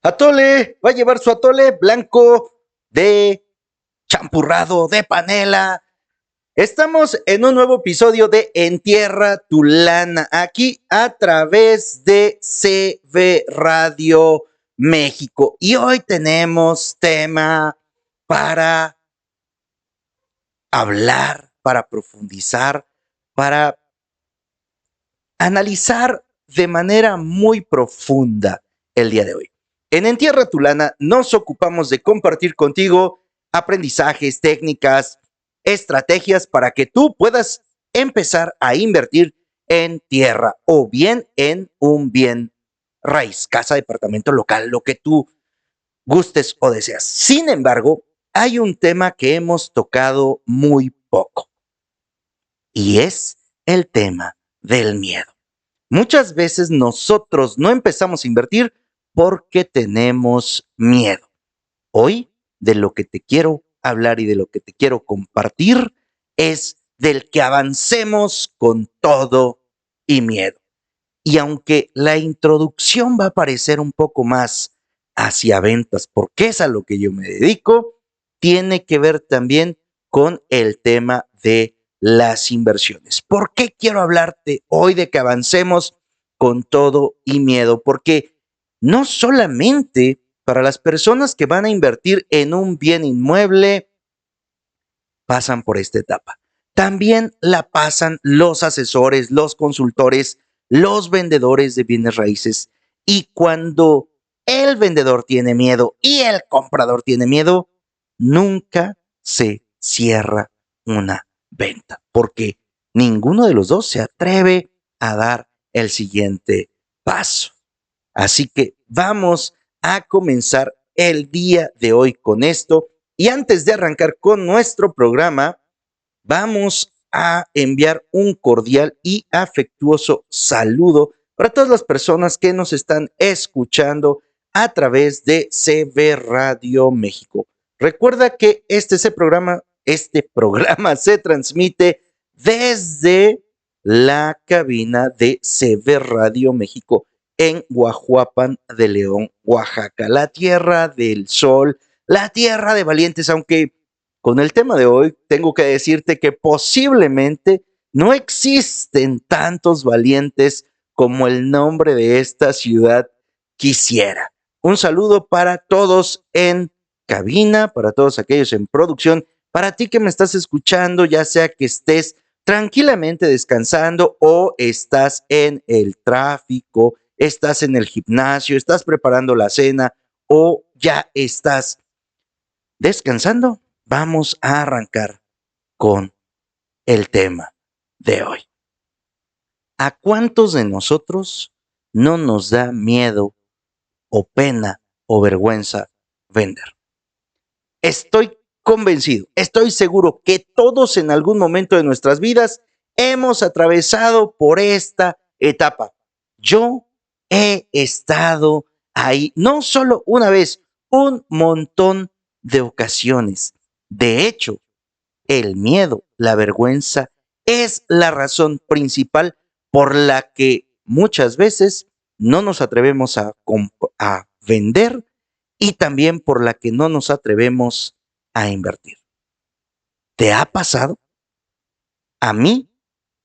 Atole, va a llevar su atole blanco de champurrado, de panela. Estamos en un nuevo episodio de Entierra tu lana, aquí a través de CB Radio México. Y hoy tenemos tema para hablar, para profundizar, para analizar de manera muy profunda el día de hoy. En Entierra tu lana nos ocupamos de compartir contigo aprendizajes, técnicas, estrategias para que tú puedas empezar a invertir en tierra o bien en un bien raíz, casa, departamento, local, lo que tú gustes o deseas. Sin embargo, hay un tema que hemos tocado muy poco y es el tema del miedo. Muchas veces nosotros no empezamos a invertir porque tenemos miedo. Hoy, de lo que te quiero hablar y de lo que te quiero compartir es del que avancemos con todo y miedo. Y aunque la introducción va a parecer un poco más hacia ventas, porque es a lo que yo me dedico, tiene que ver también con el tema de las inversiones. ¿Por qué quiero hablarte hoy de que avancemos con todo y miedo? Porque no solamente para las personas que van a invertir en un bien inmueble pasan por esta etapa. También la pasan los asesores, los consultores, los vendedores de bienes raíces. Y cuando el vendedor tiene miedo y el comprador tiene miedo, nunca se cierra una venta, porque ninguno de los dos se atreve a dar el siguiente paso. Así que vamos a comenzar el día de hoy con esto. Y antes de arrancar con nuestro programa, vamos a enviar un cordial y afectuoso saludo para todas las personas que nos están escuchando a través de CB Radio México. Recuerda que este programa se transmite desde la cabina de CB Radio México en Guajuapan de León, Oaxaca, la tierra del sol, la tierra de valientes, aunque con el tema de hoy tengo que decirte que posiblemente no existen tantos valientes como el nombre de esta ciudad quisiera. Un saludo para todos en cabina, para todos aquellos en producción, para ti que me estás escuchando, ya sea que estés tranquilamente descansando o estás en el tráfico, estás en el gimnasio, estás preparando la cena o ya estás descansando. Vamos a arrancar con el tema de hoy. ¿A cuántos de nosotros no nos da miedo o pena o vergüenza vender? Estoy convencido, estoy seguro que todos en algún momento de nuestras vidas hemos atravesado por esta etapa. Yo he estado ahí, no solo una vez, un montón de ocasiones. De hecho, el miedo, la vergüenza, es la razón principal por la que muchas veces no nos atrevemos a vender y también por la que no nos atrevemos a invertir. ¿Te ha pasado? A mí,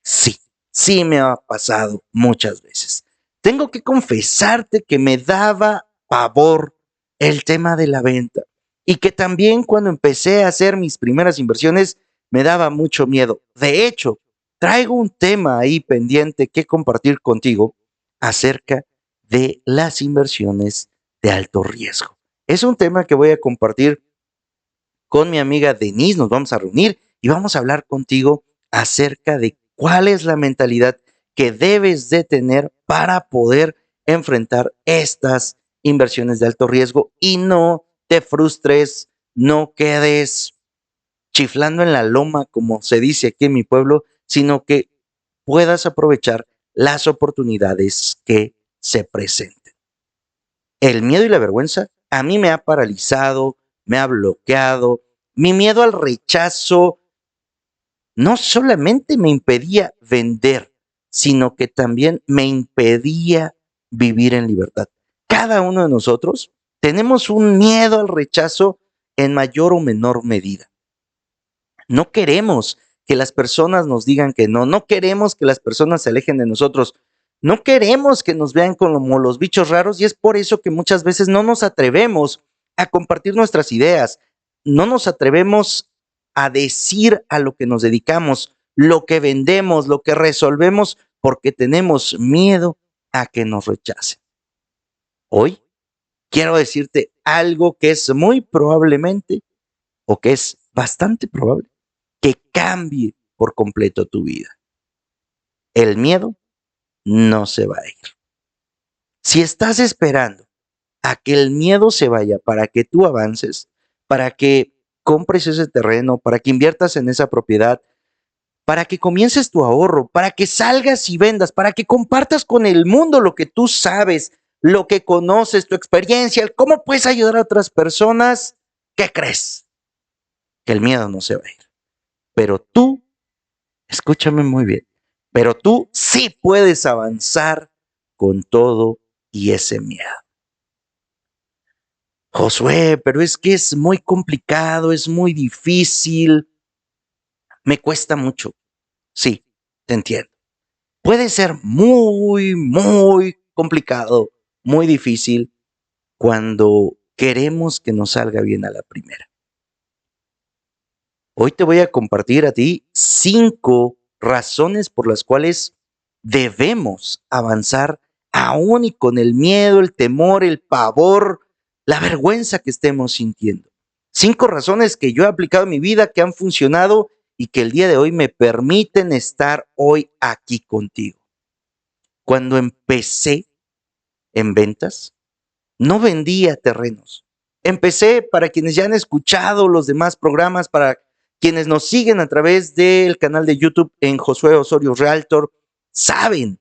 sí me ha pasado muchas veces. Tengo que confesarte que me daba pavor el tema de la venta y que también cuando empecé a hacer mis primeras inversiones me daba mucho miedo. De hecho, traigo un tema ahí pendiente que compartir contigo acerca de las inversiones de alto riesgo. Es un tema que voy a compartir con mi amiga Denise. Nos vamos a reunir y vamos a hablar contigo acerca de cuál es la mentalidad que debes de tener para poder enfrentar estas inversiones de alto riesgo y no te frustres, no quedes chiflando en la loma, como se dice aquí en mi pueblo, sino que puedas aprovechar las oportunidades que se presenten. El miedo y la vergüenza a mí me ha paralizado, me ha bloqueado. Mi miedo al rechazo no solamente me impedía vender, sino que también me impedía vivir en libertad. Cada uno de nosotros Tenemos un miedo al rechazo en mayor o menor medida. No queremos que las personas nos digan que no, no queremos que las personas se alejen de nosotros, no queremos que nos vean como los bichos raros y es por eso que muchas veces no nos atrevemos a compartir nuestras ideas, no nos atrevemos a decir a lo que nos dedicamos, lo que vendemos, lo que resolvemos, porque tenemos miedo a que nos rechacen. Hoy quiero decirte algo que es muy probablemente o que es bastante probable que cambie por completo tu vida. El miedo no se va a ir. Si estás esperando a que el miedo se vaya para que tú avances, para que compres ese terreno, para que inviertas en esa propiedad, para que comiences tu ahorro, para que salgas y vendas, para que compartas con el mundo lo que tú sabes, lo que conoces, tu experiencia, cómo puedes ayudar a otras personas, ¿qué crees? Que el miedo no se va a ir. Pero tú, escúchame muy bien, pero tú sí puedes avanzar con todo y ese miedo. Josué, pero es que es muy complicado, es muy difícil, me cuesta mucho. Sí, te entiendo. Puede ser muy, muy complicado, muy difícil cuando queremos que nos salga bien a la primera. Hoy te voy a compartir a ti 5 razones por las cuales debemos avanzar aún y con el miedo, el temor, el pavor, la vergüenza que estemos sintiendo. 5 razones que yo he aplicado en mi vida, que han funcionado y que el día de hoy me permiten estar hoy aquí contigo. Cuando empecé en ventas, no vendía terrenos. Empecé, para quienes ya han escuchado los demás programas, para quienes nos siguen a través del canal de YouTube en Josué Osorio Realtor, saben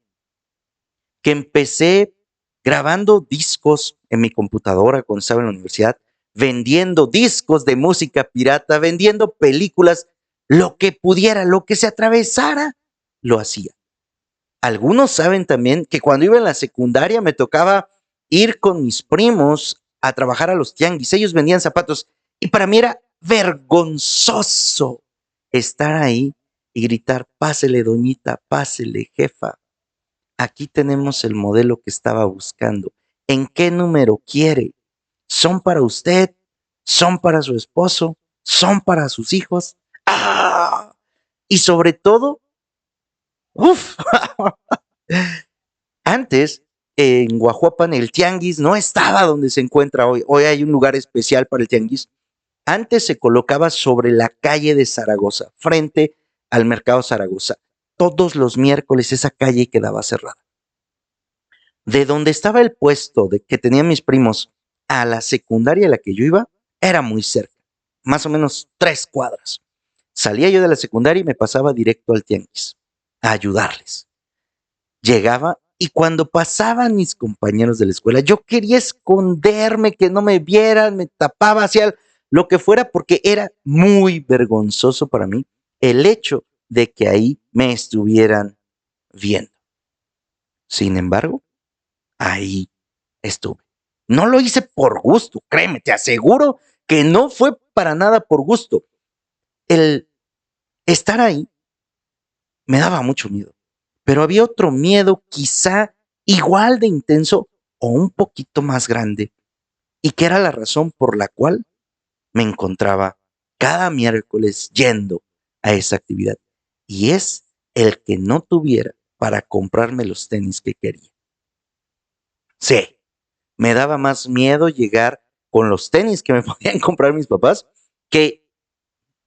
que empecé grabando discos en mi computadora cuando estaba en la universidad, vendiendo discos de música pirata, vendiendo películas, lo que pudiera, lo que se atravesara, lo hacía. Algunos saben también que cuando iba en la secundaria me tocaba ir con mis primos a trabajar a los tianguis. Ellos vendían zapatos y para mí era vergonzoso estar ahí y gritar, pásele doñita, pásele jefa. Aquí tenemos el modelo que estaba buscando. ¿En qué número quiere? ¿Son para usted? ¿Son para su esposo? ¿Son para sus hijos? ¡Ah! Y sobre todo, ¡uf! Antes, en Guajuapan, el tianguis no estaba donde se encuentra hoy. Hoy hay un lugar especial para el tianguis. Antes se colocaba sobre la calle de Zaragoza, frente al mercado Zaragoza. Todos los miércoles esa calle quedaba cerrada. De donde estaba el puesto de que tenían mis primos a la secundaria a la que yo iba, era muy cerca, más o menos 3 cuadras. Salía yo de la secundaria y me pasaba directo al tianguis a ayudarles. Llegaba y cuando pasaban mis compañeros de la escuela, yo quería esconderme, que no me vieran, me tapaba, hacía lo que fuera, porque era muy vergonzoso para mí el hecho de que ahí me estuvieran viendo. Sin embargo, ahí estuve. No lo hice por gusto, créeme, te aseguro que no fue para nada por gusto. El estar ahí me daba mucho miedo, pero había otro miedo quizá igual de intenso o un poquito más grande, y que era la razón por la cual me encontraba cada miércoles yendo a esa actividad, y es el que no tuviera para comprarme los tenis que quería. Sí, me daba más miedo llegar con los tenis que me podían comprar mis papás que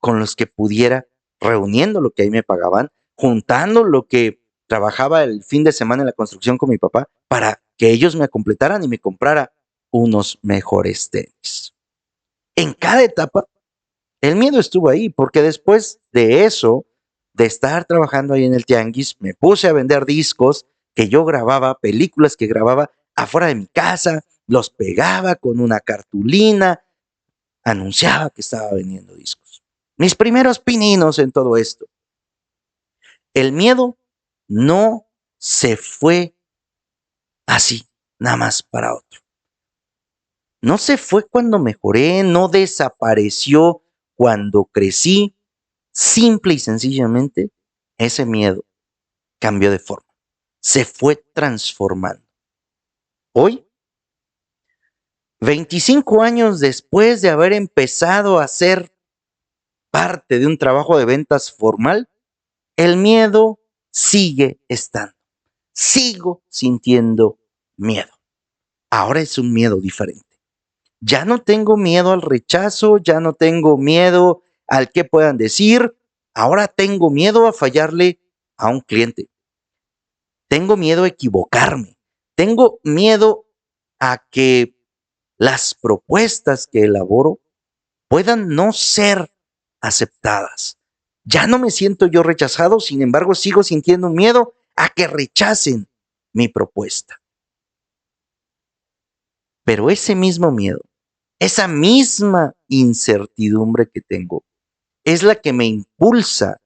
con los que pudiera, reuniendo lo que ahí me pagaban, juntando lo que trabajaba el fin de semana en la construcción con mi papá, para que ellos me completaran y me comprara unos mejores tenis. En cada etapa, el miedo estuvo ahí, porque después de eso, de estar trabajando ahí en el tianguis, me puse a vender discos que yo grababa, películas que grababa afuera de mi casa, los pegaba con una cartulina, anunciaba que estaba vendiendo discos. Mis primeros pininos en todo esto. El miedo no se fue así, nada más para otro. No se fue cuando mejoré, no desapareció cuando crecí. Simple y sencillamente, ese miedo cambió de forma. Se fue transformando. Hoy, 25 años después de haber empezado a ser parte de un trabajo de ventas formal, el miedo sigue estando. Sigo sintiendo miedo. Ahora es un miedo diferente. Ya no tengo miedo al rechazo, ya no tengo miedo al que puedan decir. Ahora tengo miedo a fallarle a un cliente. Tengo miedo a equivocarme. Tengo miedo a que las propuestas que elaboro puedan no ser aceptadas. Ya no me siento yo rechazado, sin embargo, sigo sintiendo miedo a que rechacen mi propuesta. Pero ese mismo miedo, esa misma incertidumbre que tengo, es la que me impulsa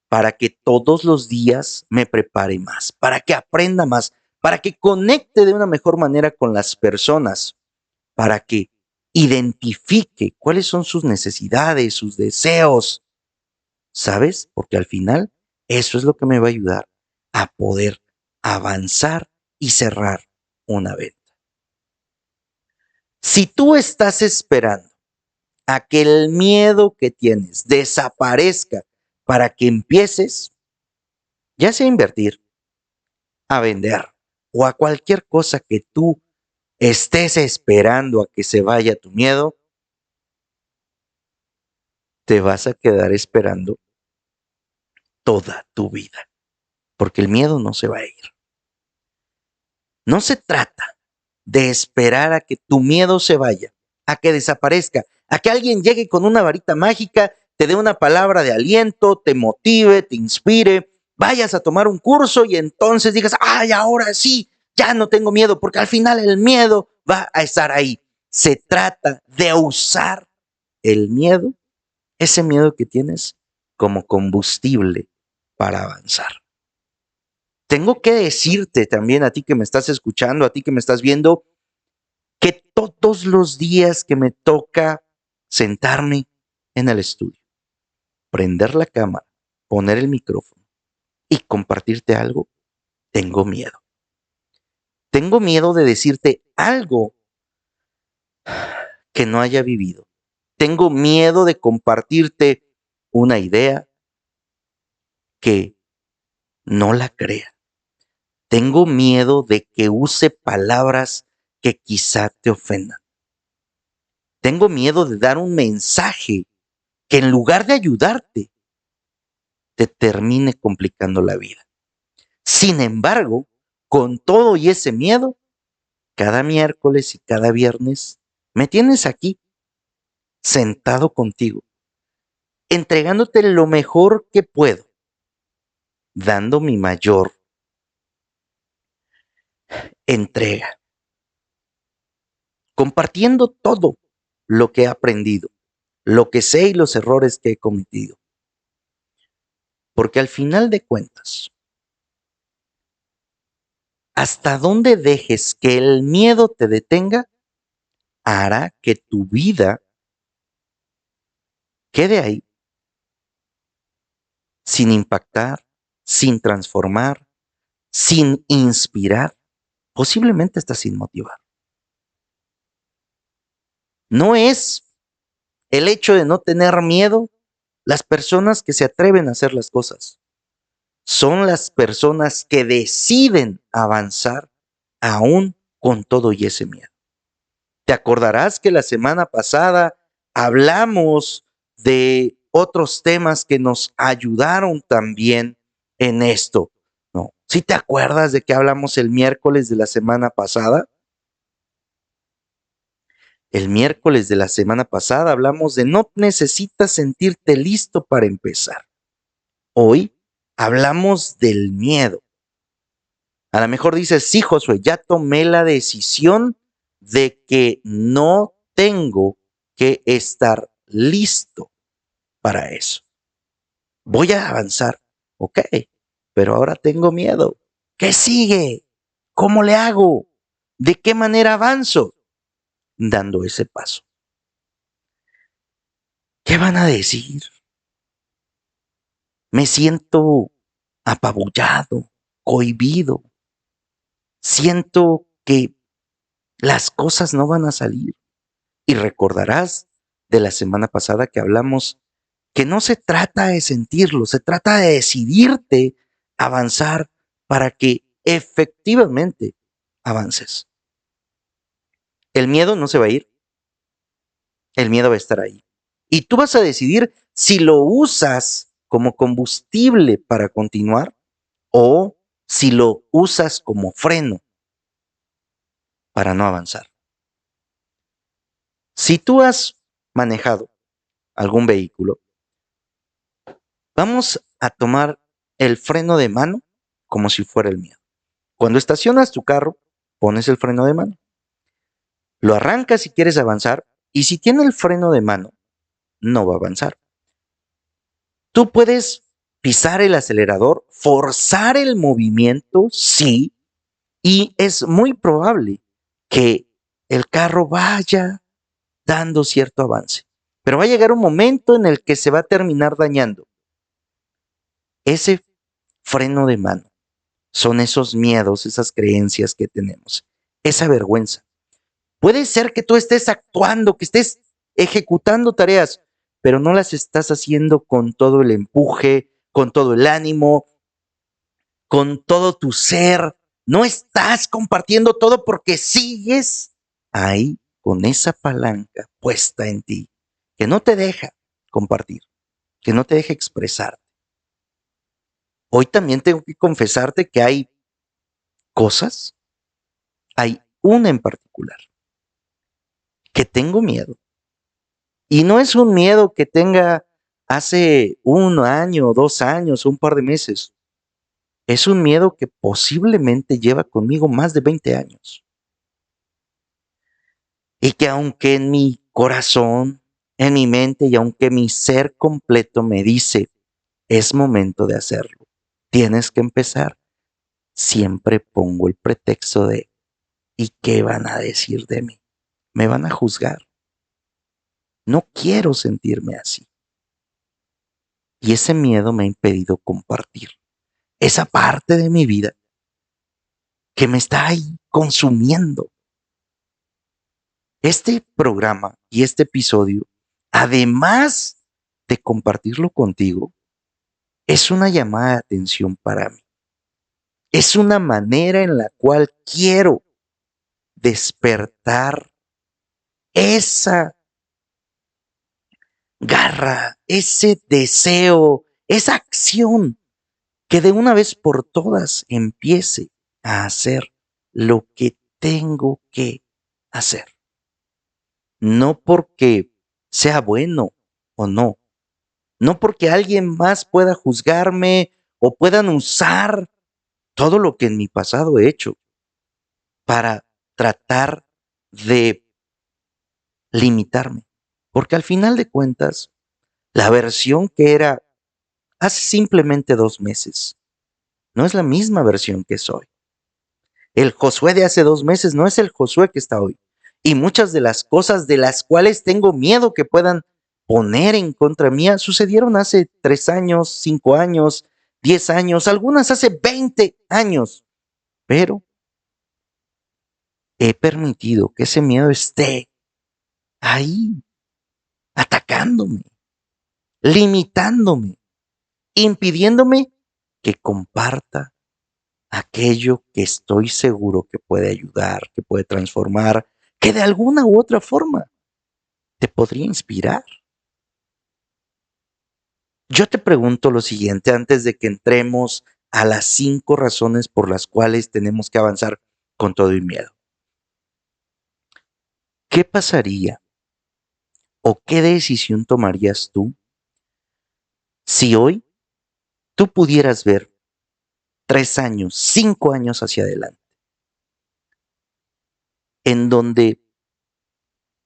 para que todos los días me prepare más, para que aprenda más, para que conecte de una mejor manera con las personas, para que identifique cuáles son sus necesidades, sus deseos, ¿sabes? Porque al final eso es lo que me va a ayudar a poder avanzar y cerrar una venta. Si tú estás esperando a que el miedo que tienes desaparezca para que empieces, ya sea a invertir, a vender o a cualquier cosa que tú estés esperando a que se vaya tu miedo, te vas a quedar esperando toda tu vida, porque el miedo no se va a ir. No se trata de esperar a que tu miedo se vaya, a que desaparezca, a que alguien llegue con una varita mágica, te dé una palabra de aliento, te motive, te inspire, vayas a tomar un curso y entonces digas, ay, ahora sí, ya no tengo miedo, porque al final el miedo va a estar ahí. Se trata de usar el miedo, ese miedo que tienes, como combustible para avanzar. Tengo que decirte también a ti que me estás escuchando, a ti que me estás viendo, que todos los días que me toca sentarme en el estudio, prender la cámara, poner el micrófono y compartirte algo, tengo miedo. Tengo miedo de decirte algo que no haya vivido. Tengo miedo de compartirte una idea que no la crea. Tengo miedo de que use palabras que quizá te ofendan. Tengo miedo de dar un mensaje que en lugar de ayudarte, te termine complicando la vida. Sin embargo, con todo y ese miedo, cada miércoles y cada viernes me tienes aquí, sentado contigo, entregándote lo mejor que puedo, dando mi mayor entrega, compartiendo todo lo que he aprendido, lo que sé y los errores que he cometido. Porque al final de cuentas, hasta dónde dejes que el miedo te detenga, hará que tu vida quede ahí, sin impactar, sin transformar, sin inspirar, posiblemente hasta sin motivar. No es el hecho de no tener miedo las personas que se atreven a hacer las cosas. Son las personas que deciden avanzar aún con todo y ese miedo. Te acordarás que la semana pasada hablamos de otros temas que nos ayudaron también en esto, ¿no? ¿Sí te acuerdas de que hablamos el miércoles de la semana pasada? El miércoles de la semana pasada hablamos de no necesitas sentirte listo para empezar. Hoy hablamos del miedo. A lo mejor dices, sí, Josué, ya tomé la decisión de que no tengo que estar listo para eso. Voy a avanzar, ok, pero ahora tengo miedo. ¿Qué sigue? ¿Cómo le hago? ¿De qué manera avanzo? dando ese paso. ¿Qué van a decir? Me siento apabullado, cohibido. Siento que las cosas no van a salir. Y recordarás de la semana pasada que hablamos que no se trata de sentirlo, se trata de decidirte avanzar para que efectivamente avances. El miedo no se va a ir, el miedo va a estar ahí. Y tú vas a decidir si lo usas como combustible para continuar o si lo usas como freno para no avanzar. Si tú has manejado algún vehículo, vamos a tomar el freno de mano como si fuera el miedo. Cuando estacionas tu carro, pones el freno de mano. Lo arrancas si quieres avanzar y si tiene el freno de mano, no va a avanzar. Tú puedes pisar el acelerador, forzar el movimiento, sí, y es muy probable que el carro vaya dando cierto avance. Pero va a llegar un momento en el que se va a terminar dañando. Ese freno de mano son esos miedos, esas creencias que tenemos, esa vergüenza. Puede ser que tú estés actuando, que estés ejecutando tareas, pero no las estás haciendo con todo el empuje, con todo el ánimo, con todo tu ser. No estás compartiendo todo porque sigues ahí con esa palanca puesta en ti, que no te deja compartir, que no te deja expresar. Hoy también tengo que confesarte que hay cosas, hay una en particular, que tengo miedo. Y no es un miedo que tenga hace un año, 2 años, un par de meses. Es un miedo que posiblemente lleva conmigo más de 20 años. Y que aunque en mi corazón, en mi mente y aunque mi ser completo me dice, es momento de hacerlo, tienes que empezar, siempre pongo el pretexto de, ¿y qué van a decir de mí? Me van a juzgar. No quiero sentirme así. Y ese miedo me ha impedido compartir esa parte de mi vida que me está ahí consumiendo. Este programa y este episodio, además de compartirlo contigo, es una llamada de atención para mí. Es una manera en la cual quiero despertar esa garra, ese deseo, esa acción que de una vez por todas empiece a hacer lo que tengo que hacer. No porque sea bueno o no, no porque alguien más pueda juzgarme o puedan usar todo lo que en mi pasado he hecho para tratar de limitarme. Porque al final de cuentas, la versión que era hace simplemente 2 meses no es la misma versión que soy. El Josué de hace 2 meses no es el Josué que está hoy. Y muchas de las cosas de las cuales tengo miedo que puedan poner en contra mía sucedieron hace 3 años, 5 años, 10 años, algunas hace 20 años. Pero he permitido que ese miedo esté ahí, atacándome, limitándome, impidiéndome que comparta aquello que estoy seguro que puede ayudar, que puede transformar, que de alguna u otra forma te podría inspirar. Yo te pregunto lo siguiente antes de que entremos a las 5 razones por las cuales tenemos que avanzar con todo y miedo. ¿Qué pasaría o qué decisión tomarías tú si hoy tú pudieras ver 3 años, 5 años hacia adelante, en donde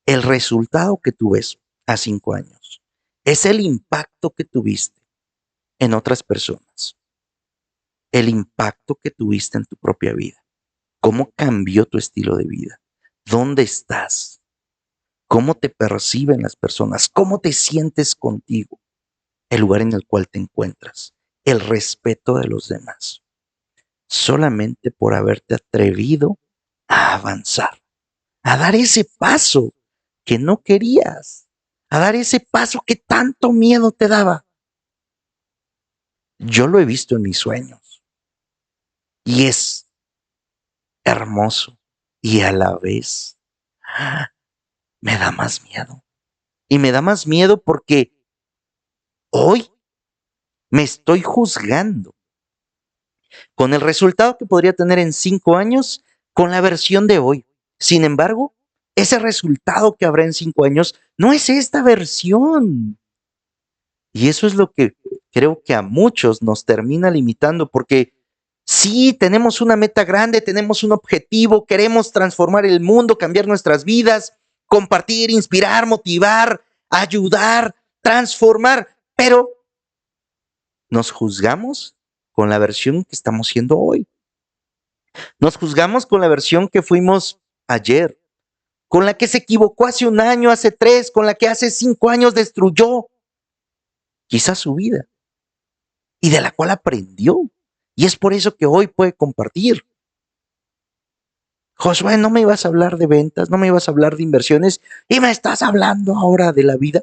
el resultado que tú ves a 5 años es el impacto que tuviste en otras personas, el impacto que tuviste en tu propia vida, cómo cambió tu estilo de vida, dónde estás? cómo te perciben las personas, cómo te sientes contigo, el lugar en el cual te encuentras, el respeto de los demás, solamente por haberte atrevido a avanzar, a dar ese paso que no querías, a dar ese paso que tanto miedo te daba. Yo lo he visto en mis sueños y es hermoso y a la vez me da más miedo. Y me da más miedo porque hoy me estoy juzgando con el resultado que podría tener en 5 años con la versión de hoy. Sin embargo, ese resultado que habrá en 5 años no es esta versión. Y eso es lo que creo que a muchos nos termina limitando porque sí, tenemos una meta grande, tenemos un objetivo, queremos transformar el mundo, cambiar nuestras vidas, compartir, inspirar, motivar, ayudar, transformar, pero nos juzgamos con la versión que estamos siendo hoy. Nos juzgamos con la versión que fuimos ayer, con la que se equivocó hace un año, hace 3, con la que hace 5 años destruyó quizás su vida y de la cual aprendió. Y es por eso que hoy puede compartir. Josué, no me ibas a hablar de ventas, no me ibas a hablar de inversiones y me estás hablando ahora de la vida.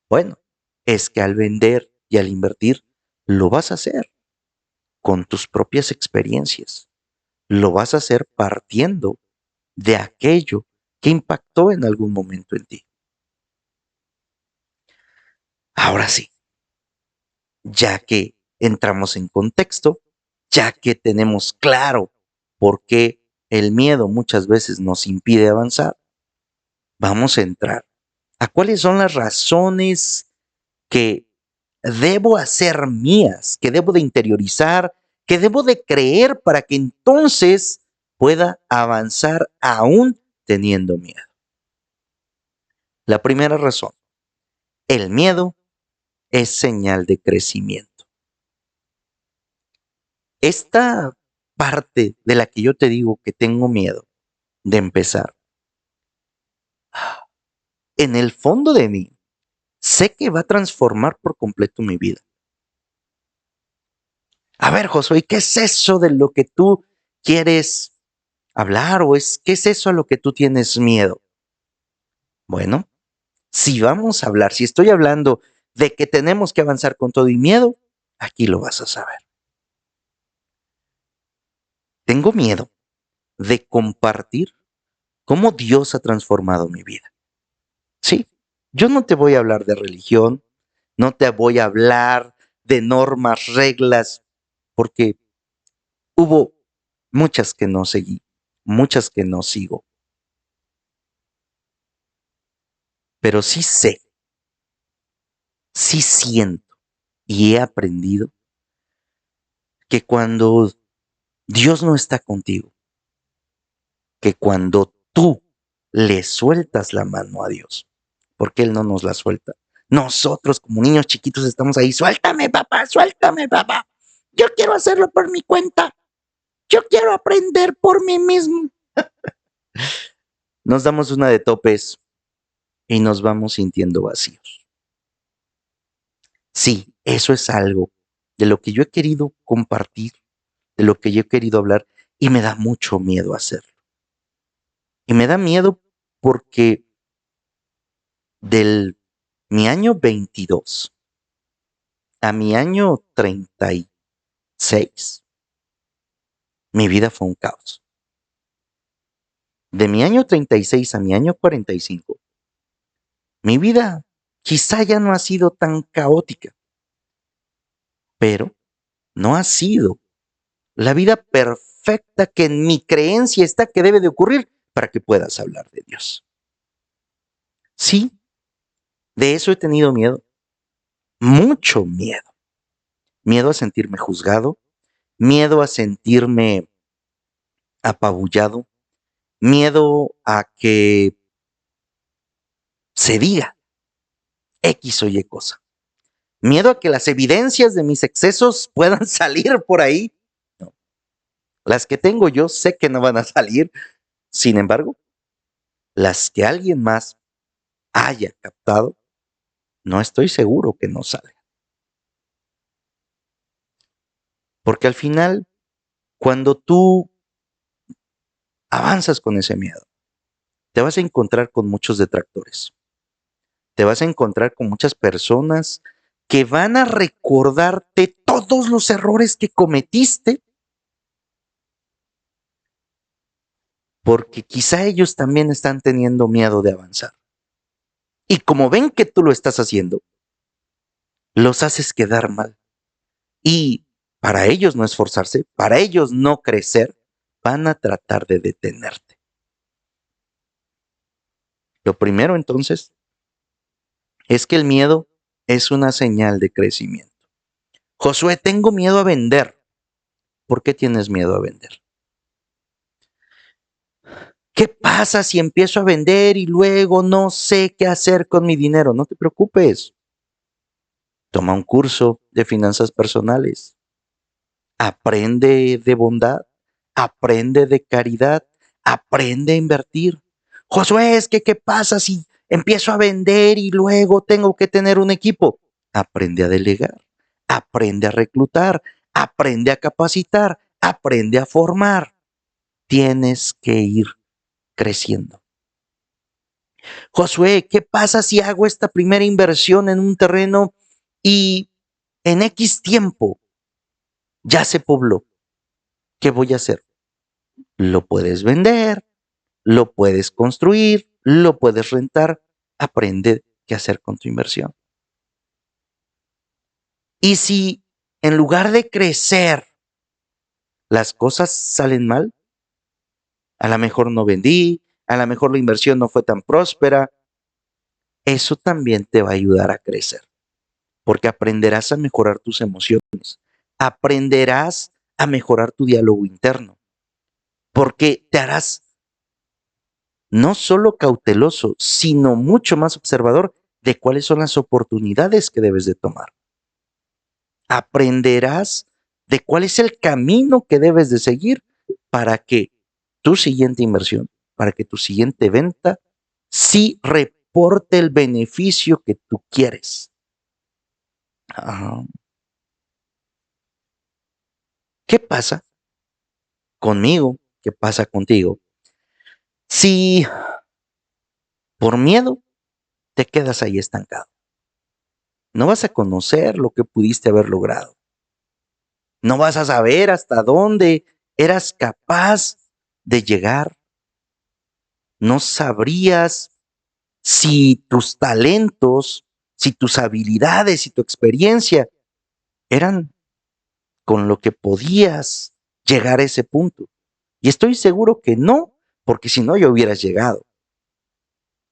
Bueno, es que al vender y al invertir lo vas a hacer con tus propias experiencias. Lo vas a hacer partiendo de aquello que impactó en algún momento en ti. Ahora sí, ya que entramos en contexto, ya que tenemos claro por qué el miedo muchas veces nos impide avanzar, vamos a entrar a cuáles son las razones que debo hacer mías, que debo de interiorizar, que debo de creer para que entonces pueda avanzar aún teniendo miedo. La primera razón, el miedo es señal de crecimiento. Esta parte de la que yo te digo que tengo miedo de empezar, en el fondo de mí, sé que va a transformar por completo mi vida. A ver, Josué, ¿qué es eso de lo que tú quieres hablar o qué es eso a lo que tú tienes miedo? Bueno, si vamos a hablar, si estoy hablando de que tenemos que avanzar con todo y miedo, aquí lo vas a saber. Tengo miedo de compartir cómo Dios ha transformado mi vida. Sí, yo no te voy a hablar de religión, no te voy a hablar de normas, reglas, porque hubo muchas que no seguí, muchas que no sigo, pero sí sé, sí siento y he aprendido que cuando Dios no está contigo, que cuando tú le sueltas la mano a Dios, porque Él no nos la suelta. Nosotros como niños chiquitos estamos ahí, suéltame papá, yo quiero hacerlo por mi cuenta, yo quiero aprender por mí mismo. Nos damos una de topes y nos vamos sintiendo vacíos. Sí, eso es algo de lo que yo he querido compartir, de lo que yo he querido hablar y me da mucho miedo hacerlo. Y me da miedo porque del mi año 22 a mi año 36, mi vida fue un caos. De mi año 36 a mi año 45, mi vida quizá ya no ha sido tan caótica, pero no ha sido la vida perfecta que en mi creencia está que debe de ocurrir para que puedas hablar de Dios. Sí, de eso he tenido miedo, mucho miedo. Miedo a sentirme juzgado, miedo a sentirme apabullado, miedo a que se diga X o Y cosa. Miedo a que las evidencias de mis excesos puedan salir por ahí. No. Las que tengo yo sé que no van a salir. Sin embargo, las que alguien más haya captado, no estoy seguro que no salgan. Porque al final, cuando tú avanzas con ese miedo, te vas a encontrar con muchos detractores. Te vas a encontrar con muchas personas que van a recordarte todos los errores que cometiste, porque quizá ellos también están teniendo miedo de avanzar. Y como ven que tú lo estás haciendo, los haces quedar mal. Y para ellos no esforzarse, para ellos no crecer, van a tratar de detenerte. Lo primero entonces es que el miedo es una señal de crecimiento. Josué, tengo miedo a vender. ¿Por qué tienes miedo a vender? ¿Qué pasa si empiezo a vender y luego no sé qué hacer con mi dinero? No te preocupes. Toma un curso de finanzas personales. Aprende de bondad. Aprende de caridad. Aprende a invertir. Josué, es que ¿qué pasa si empiezo a vender y luego tengo que tener un equipo? Aprende a delegar. Aprende a reclutar. Aprende a capacitar. Aprende a formar. Tienes que ir creciendo. Josué, ¿qué pasa si hago esta primera inversión en un terreno y en X tiempo ya se pobló? ¿Qué voy a hacer? Lo puedes vender, lo puedes construir, lo puedes rentar. Aprende qué hacer con tu inversión. Y si en lugar de crecer las cosas salen mal, a lo mejor no vendí, a lo mejor la inversión no fue tan próspera, eso también te va a ayudar a crecer, porque aprenderás a mejorar tus emociones, aprenderás a mejorar tu diálogo interno, porque te harás no solo cauteloso, sino mucho más observador de cuáles son las oportunidades que debes de tomar. Aprenderás de cuál es el camino que debes de seguir para que tu siguiente inversión, para que tu siguiente venta, sí reporte el beneficio que tú quieres. ¿Qué pasa conmigo? ¿Qué pasa contigo? Si por miedo te quedas ahí estancado, no vas a conocer lo que pudiste haber logrado. No vas a saber hasta dónde eras capaz de llegar. No sabrías si tus talentos, si tus habilidades y tu experiencia eran con lo que podías llegar a ese punto. Y estoy seguro que no, porque si no ya hubieras llegado.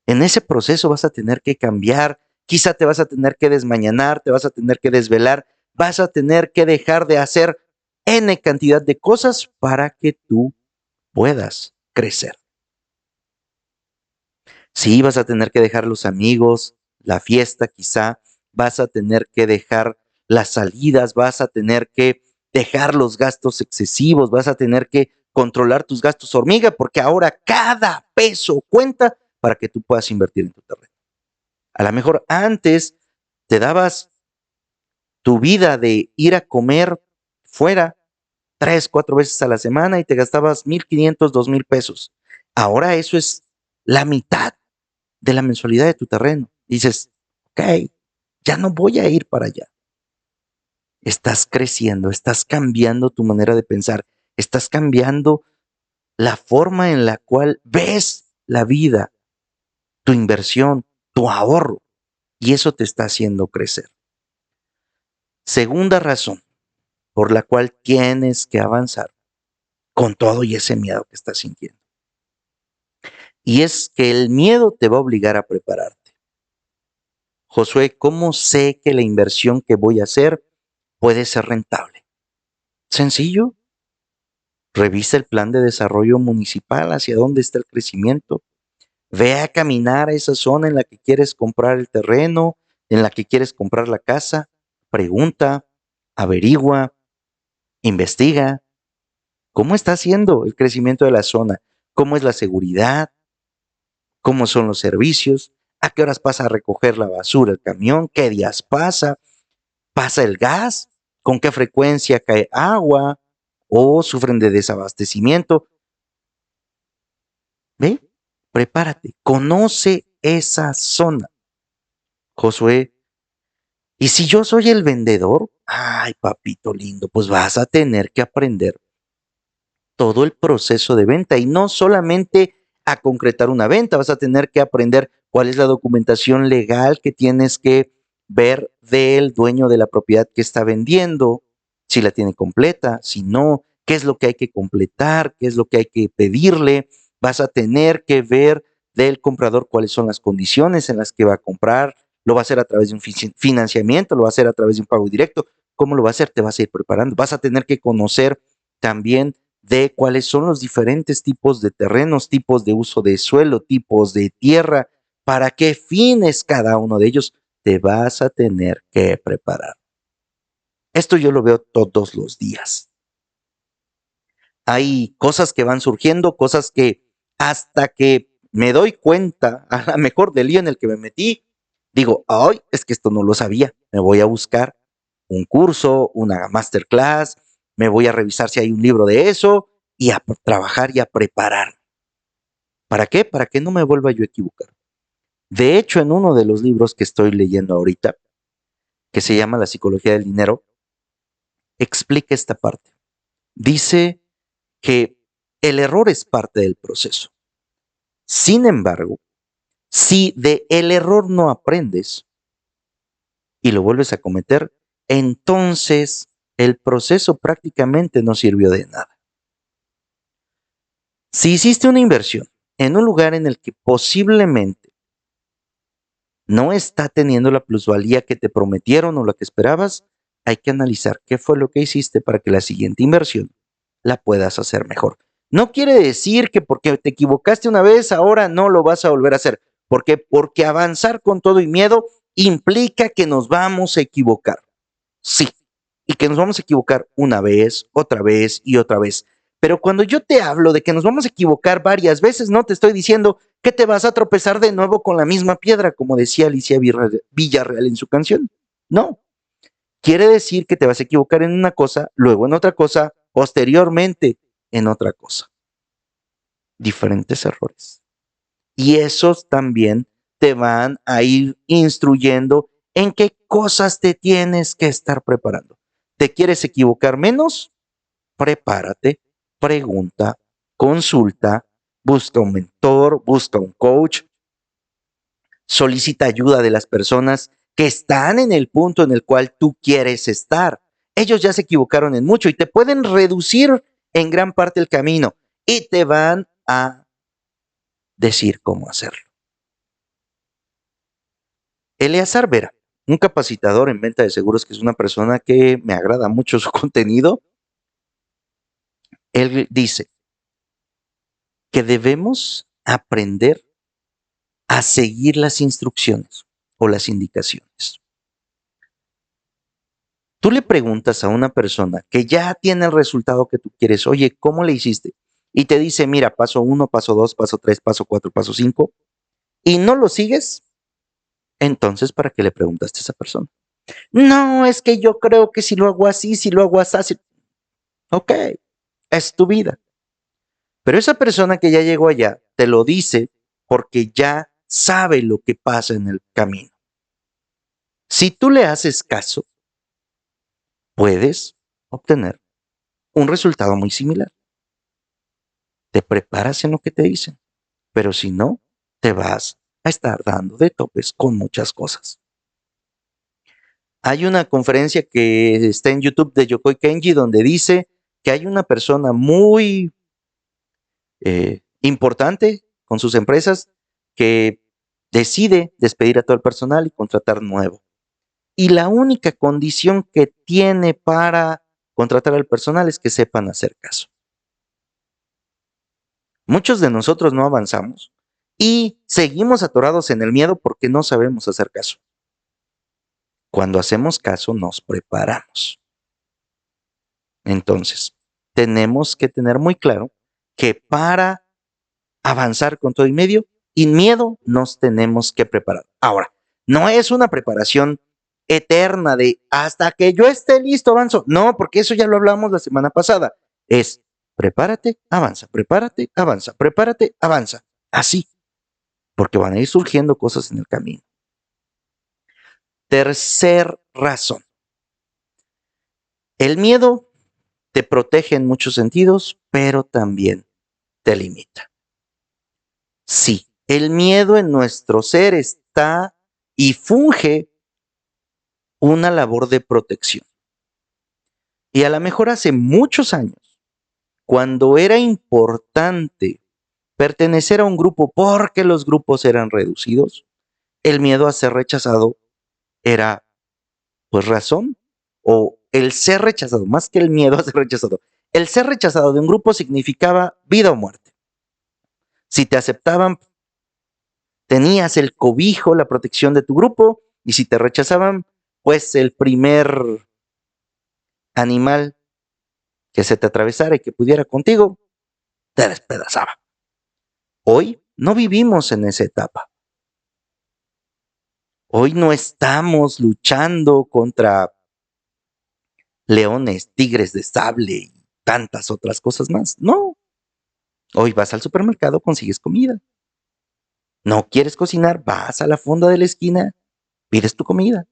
En ese proceso vas a tener que cambiar, quizá te vas a tener que desmañanar, te vas a tener que desvelar, vas a tener que dejar de hacer N cantidad de cosas para que tú puedas crecer. Sí, vas a tener que dejar los amigos, la fiesta quizá, vas a tener que dejar las salidas, vas a tener que dejar los gastos excesivos, vas a tener que controlar tus gastos hormiga, porque ahora cada peso cuenta para que tú puedas invertir en tu terreno. A lo mejor antes te dabas tu vida de ir a comer fuera 3, 4 veces a la semana y te gastabas 1,500, 2,000 pesos. Ahora eso es la mitad de la mensualidad de tu terreno. Dices, ok, ya no voy a ir para allá. Estás creciendo, estás cambiando tu manera de pensar, estás cambiando la forma en la cual ves la vida, tu inversión, tu ahorro, y eso te está haciendo crecer. Segunda razón por la cual tienes que avanzar con todo y ese miedo que estás sintiendo. Y es que el miedo te va a obligar a prepararte. Josué, ¿cómo sé que la inversión que voy a hacer puede ser rentable? Sencillo. Revisa el plan de desarrollo municipal, hacia dónde está el crecimiento. Ve a caminar a esa zona en la que quieres comprar el terreno, en la que quieres comprar la casa. Pregunta, averigua, investiga. ¿Cómo está haciendo el crecimiento de la zona? ¿Cómo es la seguridad? cómo son los servicios, a qué horas pasa a recoger la basura el camión, qué días pasa el gas, con qué frecuencia cae agua o sufren de desabastecimiento. ¿Ve? Prepárate, conoce esa zona. Josué, ¿y si yo soy el vendedor? Ay, papito lindo, pues vas a tener que aprender todo el proceso de venta y no solamente a concretar una venta, vas a tener que aprender cuál es la documentación legal que tienes que ver del dueño de la propiedad que está vendiendo, si la tiene completa, si no, qué es lo que hay que completar, qué es lo que hay que pedirle, vas a tener que ver del comprador cuáles son las condiciones en las que va a comprar, lo va a hacer a través de un financiamiento, lo va a hacer a través de un pago directo, ¿cómo lo va a hacer? Te vas a ir preparando, vas a tener que conocer también de cuáles son los diferentes tipos de terrenos, tipos de uso de suelo, tipos de tierra, para qué fines cada uno de ellos, te vas a tener que preparar. Esto yo lo veo todos los días. Hay cosas que van surgiendo, cosas que hasta que me doy cuenta, a lo mejor del lío en el que me metí, digo, ay, es que esto no lo sabía, me voy a buscar un curso, una masterclass, me voy a revisar si hay un libro de eso y a trabajar y a preparar. ¿Para qué? Para que no me vuelva yo a equivocar. De hecho, en uno de los libros que estoy leyendo ahorita, que se llama La psicología del dinero, explica esta parte. Dice que el error es parte del proceso. Sin embargo, si de el error no aprendes y lo vuelves a cometer, entonces el proceso prácticamente no sirvió de nada. Si hiciste una inversión en un lugar en el que posiblemente no está teniendo la plusvalía que te prometieron o la que esperabas, hay que analizar qué fue lo que hiciste para que la siguiente inversión la puedas hacer mejor. No quiere decir que porque te equivocaste una vez, ahora no lo vas a volver a hacer. ¿Por qué? Porque avanzar con todo y miedo implica que nos vamos a equivocar. Sí, y que nos vamos a equivocar una vez, otra vez y otra vez. Pero cuando yo te hablo de que nos vamos a equivocar varias veces, no te estoy diciendo que te vas a tropezar de nuevo con la misma piedra, como decía Alicia Villarreal en su canción. No, quiere decir que te vas a equivocar en una cosa, luego en otra cosa, posteriormente en otra cosa. Diferentes errores. Y esos también te van a ir instruyendo en qué cosas te tienes que estar preparando. ¿Te quieres equivocar menos? Prepárate, pregunta, consulta, busca un mentor, busca un coach, solicita ayuda de las personas que están en el punto en el cual tú quieres estar. Ellos ya se equivocaron en mucho y te pueden reducir en gran parte el camino y te van a decir cómo hacerlo. Eleazar Vera, un capacitador en venta de seguros, que es una persona que me agrada mucho su contenido, él dice que debemos aprender a seguir las instrucciones o las indicaciones. Tú le preguntas a una persona que ya tiene el resultado que tú quieres, oye, ¿cómo le hiciste? Y te dice, mira, paso 1, paso 2, paso 3, paso 4, paso 5, y no lo sigues, entonces, ¿para qué le preguntaste a esa persona? No, es que yo creo que si lo hago así, si lo hago así, ok, es tu vida. Pero esa persona que ya llegó allá te lo dice porque ya sabe lo que pasa en el camino. Si tú le haces caso, puedes obtener un resultado muy similar. Te preparas en lo que te dicen, pero si no, te vas a estar dando de topes con muchas cosas. Hay una conferencia que está en YouTube de Yokoi Kenji donde dice que hay una persona muy importante con sus empresas que decide despedir a todo el personal y contratar nuevo. Y la única condición que tiene para contratar al personal es que sepan hacer caso. Muchos de nosotros no avanzamos y seguimos atorados en el miedo porque no sabemos hacer caso. Cuando hacemos caso, nos preparamos. Entonces, tenemos que tener muy claro que para avanzar con todo y medio, y miedo nos tenemos que preparar. Ahora, no es una preparación eterna de hasta que yo esté listo, avanzo. No, porque eso ya lo hablamos la semana pasada. Es prepárate, avanza, prepárate, avanza, prepárate, avanza. Así, porque van a ir surgiendo cosas en el camino. Tercer razón. El miedo te protege en muchos sentidos, pero también te limita. Sí, el miedo en nuestro ser está y funge una labor de protección. Y a lo mejor hace muchos años, cuando era importante pertenecer a un grupo porque los grupos eran reducidos, el miedo a ser rechazado era pues razón, o el ser rechazado, más que el miedo a ser rechazado, el ser rechazado de un grupo significaba vida o muerte. Si te aceptaban, tenías el cobijo, la protección de tu grupo, y si te rechazaban, pues el primer animal que se te atravesara y que pudiera contigo, te despedazaba. Hoy no vivimos en esa etapa. Hoy no estamos luchando contra leones, tigres de sable y tantas otras cosas más. No. Hoy vas al supermercado, consigues comida. No quieres cocinar, vas a la fonda de la esquina, pides tu comida.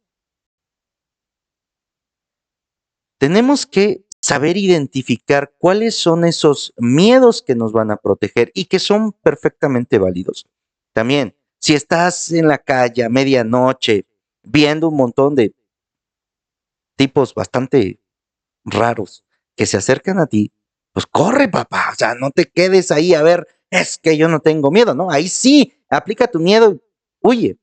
Tenemos que saber identificar cuáles son esos miedos que nos van a proteger y que son perfectamente válidos. También, si estás en la calle a medianoche viendo un montón de tipos bastante raros que se acercan a ti, pues corre, papá, o sea, no te quedes ahí a ver, es que yo no tengo miedo, ¿no? Ahí sí, aplica tu miedo, huye.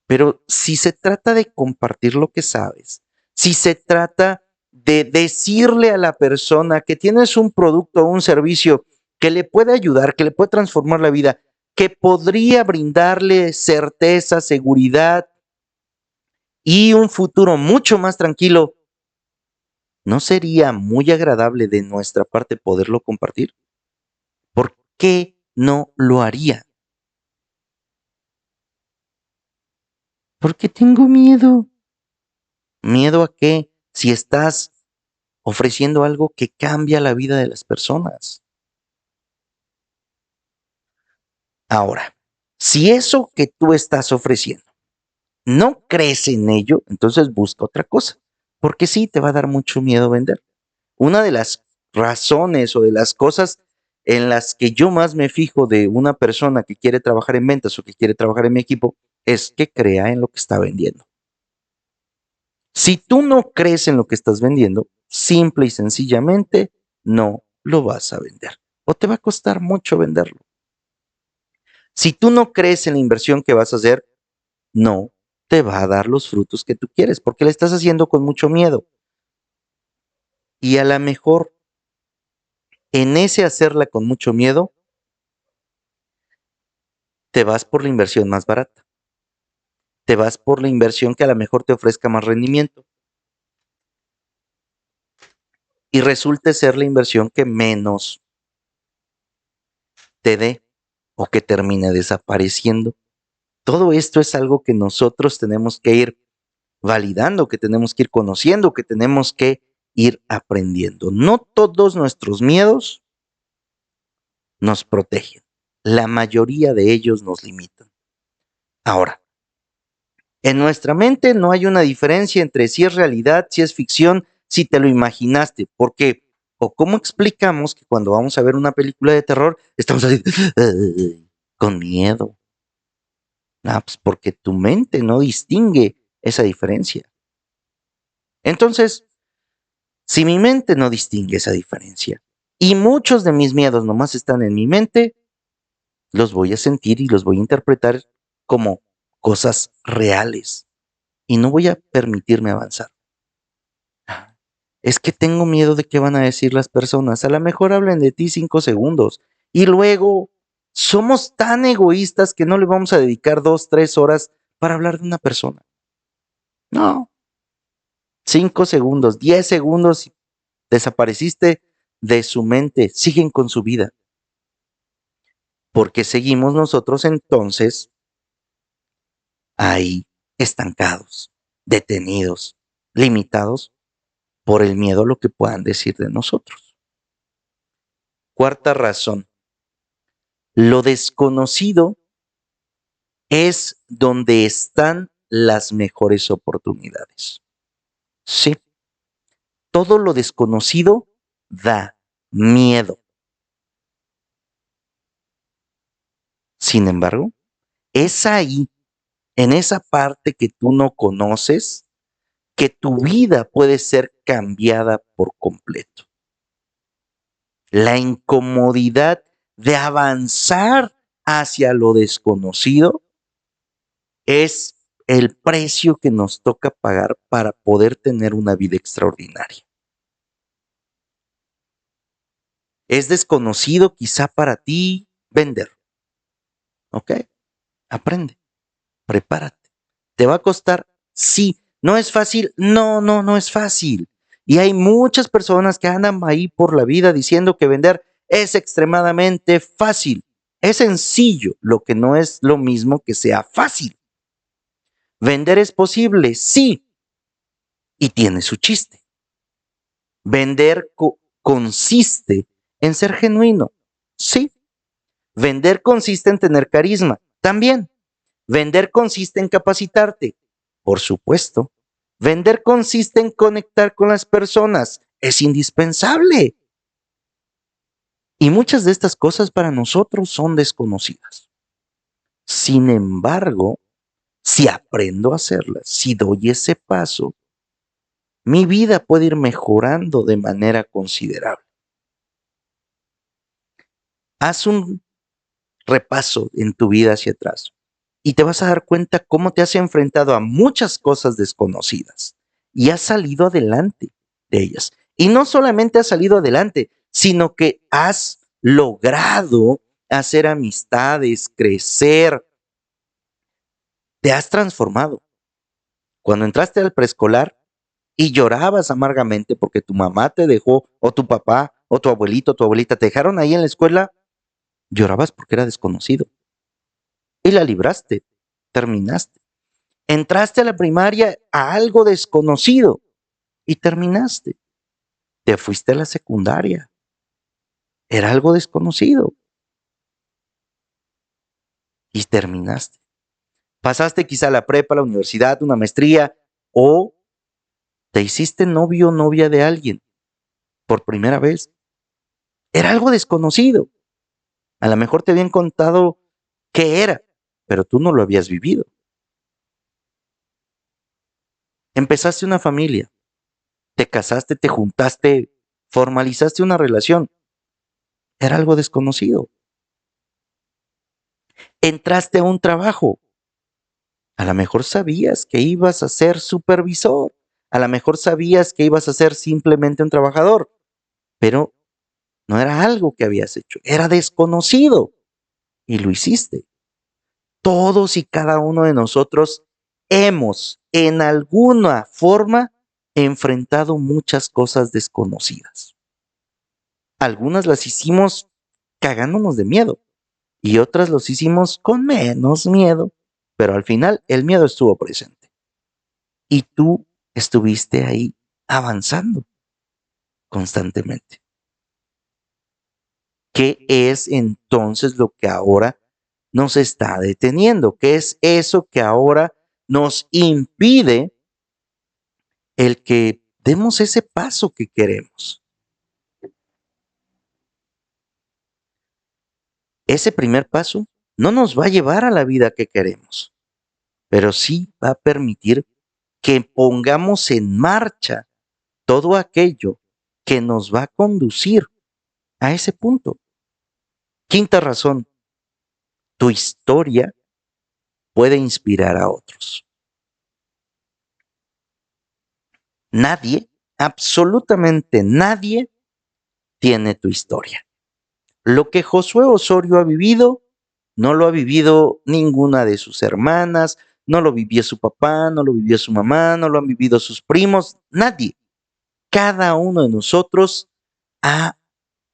Pero si se trata de compartir lo que sabes, si se trata de decirle a la persona que tienes un producto o un servicio que le puede ayudar, que le puede transformar la vida, que podría brindarle certeza, seguridad y un futuro mucho más tranquilo, ¿no sería muy agradable de nuestra parte poderlo compartir? ¿Por qué no lo haría? Porque tengo miedo. ¿Miedo a qué? Si estás ofreciendo algo que cambia la vida de las personas. Ahora, si eso que tú estás ofreciendo no crees en ello, entonces busca otra cosa, porque sí te va a dar mucho miedo vender. Una de las razones o de las cosas en las que yo más me fijo de una persona que quiere trabajar en ventas o que quiere trabajar en mi equipo es que crea en lo que está vendiendo. Si tú no crees en lo que estás vendiendo, simple y sencillamente no lo vas a vender o te va a costar mucho venderlo. Si tú no crees en la inversión que vas a hacer, no te va a dar los frutos que tú quieres porque la estás haciendo con mucho miedo. Y a lo mejor en ese hacerla con mucho miedo, te vas por la inversión más barata. Te vas por la inversión que a lo mejor te ofrezca más rendimiento. Y resulte ser la inversión que menos te dé o que termine desapareciendo. Todo esto es algo que nosotros tenemos que ir validando, que tenemos que ir conociendo, que tenemos que ir aprendiendo. No todos nuestros miedos nos protegen. La mayoría de ellos nos limitan. Ahora, en nuestra mente no hay una diferencia entre si es realidad, si es ficción, si te lo imaginaste, porque o cómo explicamos que cuando vamos a ver una película de terror estamos así con miedo. Ah, pues porque tu mente no distingue esa diferencia. Entonces, si mi mente no distingue esa diferencia y muchos de mis miedos nomás están en mi mente, los voy a sentir y los voy a interpretar como cosas reales y no voy a permitirme avanzar. Es que tengo miedo de qué van a decir las personas. A lo mejor hablen de ti 5 segundos y luego somos tan egoístas que no le vamos a dedicar 2, 3 horas para hablar de una persona. No, 5 segundos, 10 segundos, desapareciste de su mente, siguen con su vida. porque seguimos nosotros entonces ahí estancados, detenidos, limitados por el miedo a lo que puedan decir de nosotros. Cuarta razón, lo desconocido es donde están las mejores oportunidades. Sí, todo lo desconocido da miedo. Sin embargo, es ahí, en esa parte que tú no conoces, que tu vida puede ser cambiada por completo. La incomodidad de avanzar hacia lo desconocido es el precio que nos toca pagar para poder tener una vida extraordinaria. Es desconocido quizá para ti vender, ¿ok? Aprende, prepárate. ¿Te va a costar? Sí. ¿No es fácil? No, no, no es fácil. Y hay muchas personas que andan ahí por la vida diciendo que vender es extremadamente fácil. Es sencillo, lo que no es lo mismo que sea fácil. ¿Vender es posible? Sí. Y tiene su chiste. Vender consiste en ser genuino. Sí. Vender consiste en tener carisma. También. Vender consiste en capacitarte. Por supuesto. Vender consiste en conectar con las personas. Es indispensable. Y muchas de estas cosas para nosotros son desconocidas. Sin embargo, si aprendo a hacerlas, si doy ese paso, mi vida puede ir mejorando de manera considerable. Haz un repaso en tu vida hacia atrás y te vas a dar cuenta cómo te has enfrentado a muchas cosas desconocidas y has salido adelante de ellas. Y no solamente has salido adelante, sino que has logrado hacer amistades, crecer, te has transformado. Cuando entraste al preescolar y llorabas amargamente porque tu mamá te dejó, o tu papá, o tu abuelito, o tu abuelita te dejaron ahí en la escuela, llorabas porque era desconocido. Y la libraste, terminaste. Entraste a la primaria a algo desconocido y terminaste. Te fuiste a la secundaria. Era algo desconocido y terminaste. Pasaste quizá la prepa, la universidad, una maestría o te hiciste novio o novia de alguien por primera vez. Era algo desconocido. A lo mejor te habían contado qué era, pero tú no lo habías vivido. Empezaste una familia, te casaste, te juntaste, formalizaste una relación. Era algo desconocido. Entraste a un trabajo. A lo mejor sabías que ibas a ser supervisor. A lo mejor sabías que ibas a ser simplemente un trabajador, pero no era algo que habías hecho. Era desconocido y lo hiciste. Todos y cada uno de nosotros hemos en alguna forma enfrentado muchas cosas desconocidas. Algunas las hicimos cagándonos de miedo y otras los hicimos con menos miedo, pero al final el miedo estuvo presente y tú estuviste ahí avanzando constantemente. ¿Qué es entonces lo que ahora nos está deteniendo? ¿Qué es eso que ahora nos impide el que demos ese paso que queremos? Ese primer paso no nos va a llevar a la vida que queremos, pero sí va a permitir que pongamos en marcha todo aquello que nos va a conducir a ese punto. Quinta razón, tu historia puede inspirar a otros. Nadie, absolutamente nadie, tiene tu historia. Lo que Josué Osorio ha vivido, no lo ha vivido ninguna de sus hermanas, no lo vivió su papá, no lo vivió su mamá, no lo han vivido sus primos, nadie. Cada uno de nosotros ha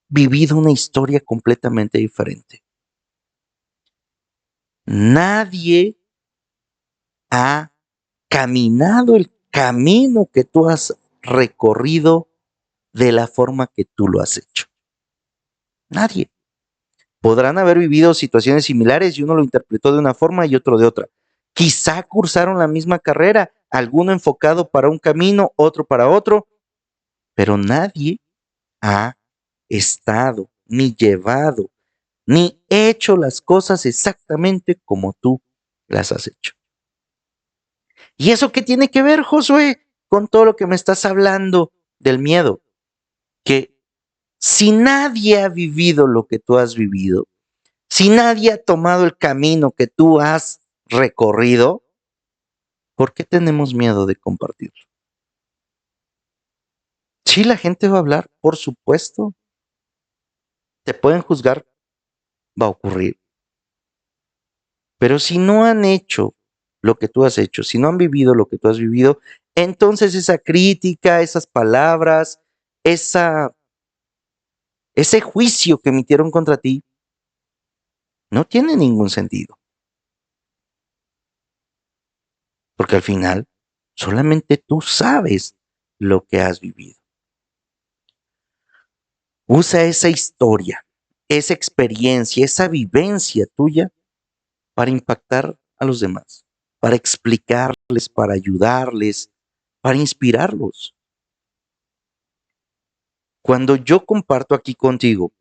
vivido una historia completamente diferente. Nadie ha caminado el camino que tú has recorrido de la forma que tú lo has hecho. Nadie. Podrán haber vivido situaciones similares y uno lo interpretó de una forma y otro de otra. Quizá cursaron la misma carrera, alguno enfocado para un camino, otro para otro, pero nadie ha estado, ni llevado, ni hecho las cosas exactamente como tú las has hecho. ¿Y eso qué tiene que ver, Josué, con todo lo que me estás hablando del miedo? Que si nadie ha vivido lo que tú has vivido, si nadie ha tomado el camino que tú has recorrido, ¿por qué tenemos miedo de compartirlo? Sí, la gente va a hablar, por supuesto. Te pueden juzgar, va a ocurrir. Pero si no han hecho lo que tú has hecho, si no han vivido lo que tú has vivido, entonces esa crítica, esas palabras, esa, ese juicio que emitieron contra ti, no tiene ningún sentido. Porque al final, solamente tú sabes lo que has vivido. Usa esa historia, esa experiencia, esa vivencia tuya para impactar a los demás, para explicarles, para ayudarles, para inspirarlos. Cuando yo comparto aquí contigo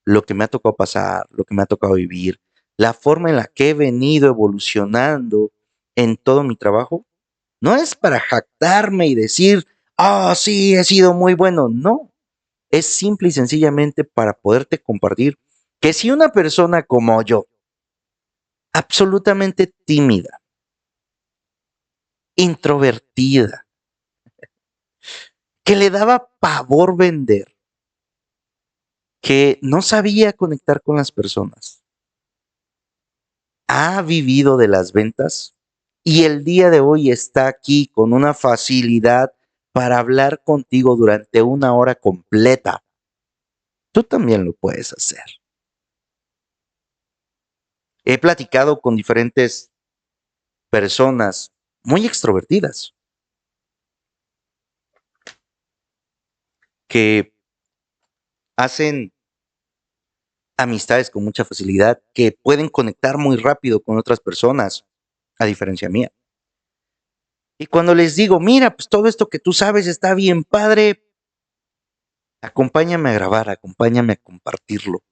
lo que me ha tocado pasar, lo que me ha tocado vivir, la forma en la que he venido evolucionando en todo mi trabajo, no es para jactarme y decir, oh, sí, he sido muy bueno. No, es simple y sencillamente para poderte compartir que si una persona como yo, absolutamente tímida, introvertida, que le daba pavor vender, que no sabía conectar con las personas, ha vivido de las ventas y el día de hoy está aquí con una facilidad para hablar contigo durante una hora completa. Tú también lo puedes hacer. He platicado con diferentes personas muy extrovertidas que hacen amistades con mucha facilidad, que pueden conectar muy rápido con otras personas, a diferencia mía. Y cuando les digo, mira, pues todo esto que tú sabes está bien padre, acompáñame a grabar, acompáñame a compartirlo.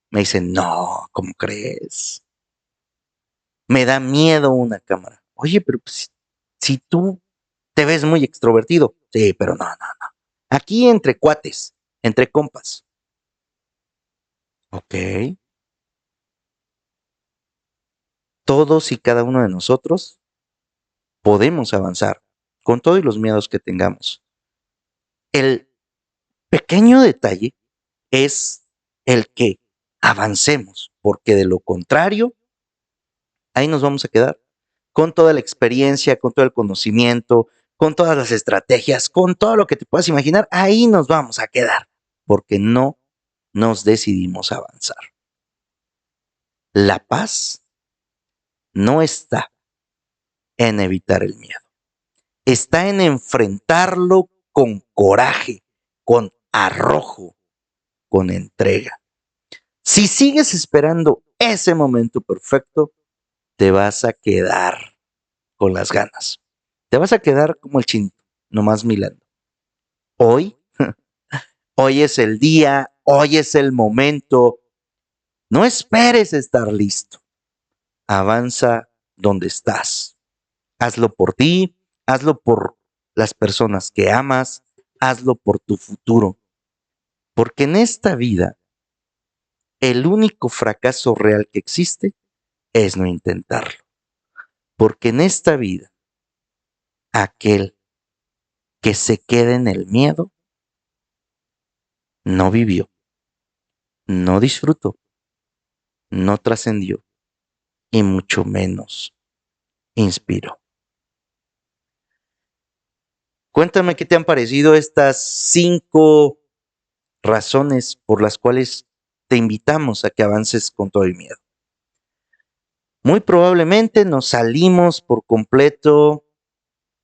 Me dicen, no, ¿cómo crees? Me da miedo una cámara. Oye, pero pues, si tú te ves muy extrovertido. Sí, pero no, no, no. Aquí entre cuates, entre compas. Ok. Todos y cada uno de nosotros podemos avanzar con todos los miedos que tengamos. El pequeño detalle es el que avancemos, porque de lo contrario, ahí nos vamos a quedar con toda la experiencia, con todo el conocimiento, con todas las estrategias, con todo lo que te puedas imaginar, ahí nos vamos a quedar, porque no nos decidimos a avanzar. La paz no está en evitar el miedo, está en enfrentarlo con coraje, con arrojo, con entrega. Si sigues esperando ese momento perfecto, te vas a quedar con las ganas. Te vas a quedar como el chinito, nomás milando. Hoy, hoy es el día, hoy es el momento. No esperes estar listo. Avanza donde estás. Hazlo por ti, hazlo por las personas que amas, hazlo por tu futuro. Porque en esta vida, el único fracaso real que existe es no intentarlo. Porque en esta vida, aquel que se queda en el miedo no vivió, no disfrutó, no trascendió y mucho menos inspiró. Cuéntame qué te han parecido estas 5 razones por las cuales te invitamos a que avances con todo el miedo. Muy probablemente nos salimos por completo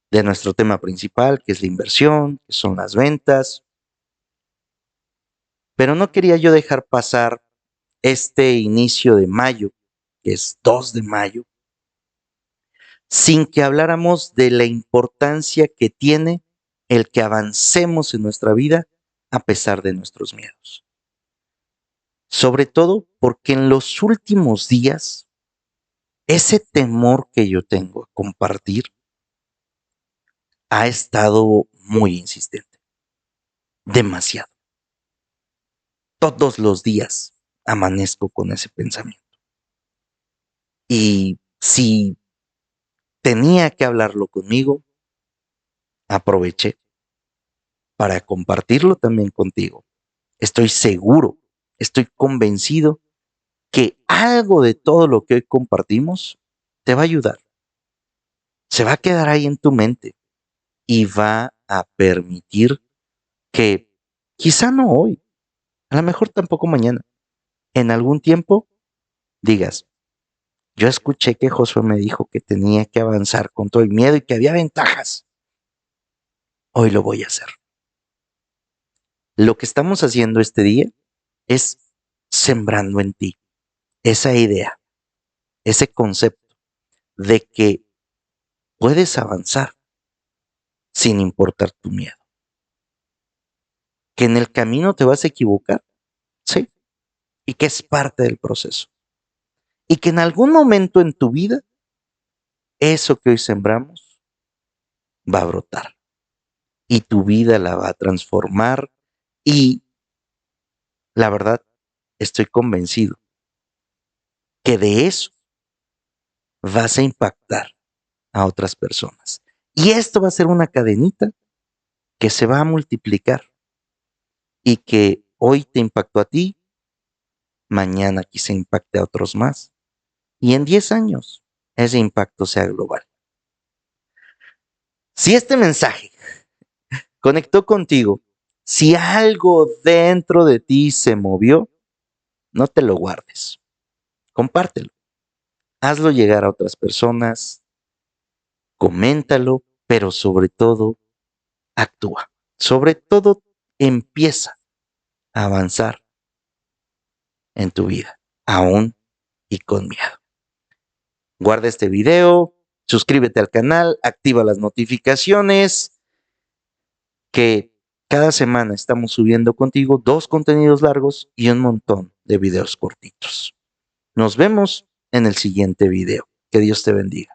de nuestro tema principal, que es la inversión, que son las ventas, pero no quería yo dejar pasar este inicio de mayo, que es 2 de mayo, sin que habláramos de la importancia que tiene el que avancemos en nuestra vida a pesar de nuestros miedos. Sobre todo porque en los últimos días, ese temor que yo tengo a compartir ha estado muy insistente, demasiado. Todos los días amanezco con ese pensamiento. Y si tenía que hablarlo conmigo, aproveché para compartirlo también contigo. Estoy seguro, estoy convencido que algo de todo lo que hoy compartimos te va a ayudar. Se va a quedar ahí en tu mente y va a permitir que quizá no hoy, a lo mejor tampoco mañana, en algún tiempo digas, yo escuché que Josué me dijo que tenía que avanzar con todo el miedo y que había ventajas. Hoy lo voy a hacer. Lo que estamos haciendo este día es sembrando en ti esa idea, ese concepto de que puedes avanzar sin importar tu miedo. Que en el camino te vas a equivocar, sí, y que es parte del proceso. Y que en algún momento en tu vida, eso que hoy sembramos va a brotar y tu vida la va a transformar y la verdad, estoy convencido que de eso vas a impactar a otras personas. Y esto va a ser una cadenita que se va a multiplicar y que hoy te impactó a ti, mañana quizá impacte a otros más y en 10 años ese impacto sea global. Si este mensaje conectó contigo, si algo dentro de ti se movió, no te lo guardes, compártelo, hazlo llegar a otras personas, coméntalo, pero sobre todo actúa. Sobre todo empieza a avanzar en tu vida, aún y con miedo. Guarda este video, suscríbete al canal, activa las notificaciones, que cada semana estamos subiendo contigo 2 contenidos largos y un montón de videos cortitos. Nos vemos en el siguiente video. Que Dios te bendiga.